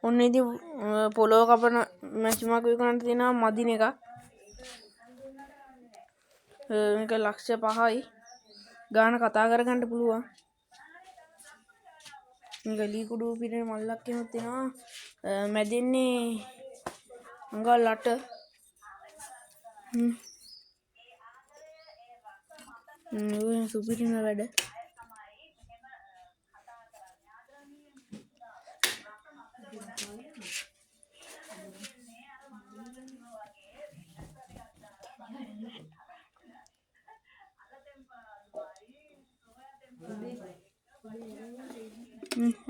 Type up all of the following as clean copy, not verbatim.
ඔන්න ඉතින් පොළොව කපන මැෂිමක් විකුණන්න තියෙනවා මදින එක. මේක ලක්ෂ 5යි ගාන කතා කරගන්න පුළුවන්. ගලී කුඩු පිරෙන මල්ලක් එහෙම තියෙනවා. මැදෙන්නේ අඟල් 8. සුපිරිම වැඩ.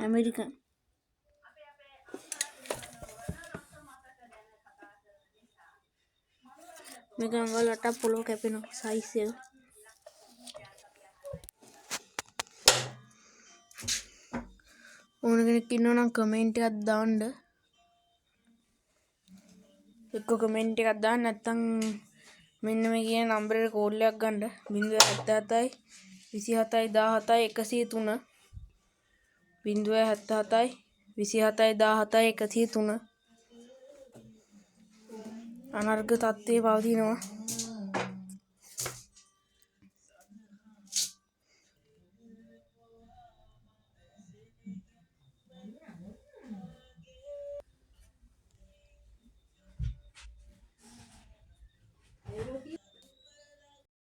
ඇමරිකන් මේක අඟල් 8ක් පොළොව කැපෙනවා සයිස් එක. ඕන කෙනෙක් ඉන්නවා නම් කමෙන්ට් එකක් දාන්න. එක්ක කමෙන්ට් එකක් දාන්න නැත්නම් මෙන්න මේ කියන නම්බරේට කෝල් එකක් ගන්න 077 27 17 103 077 27 17 103 අනර්ඝ තත්ත්වයේ පවතිනවා.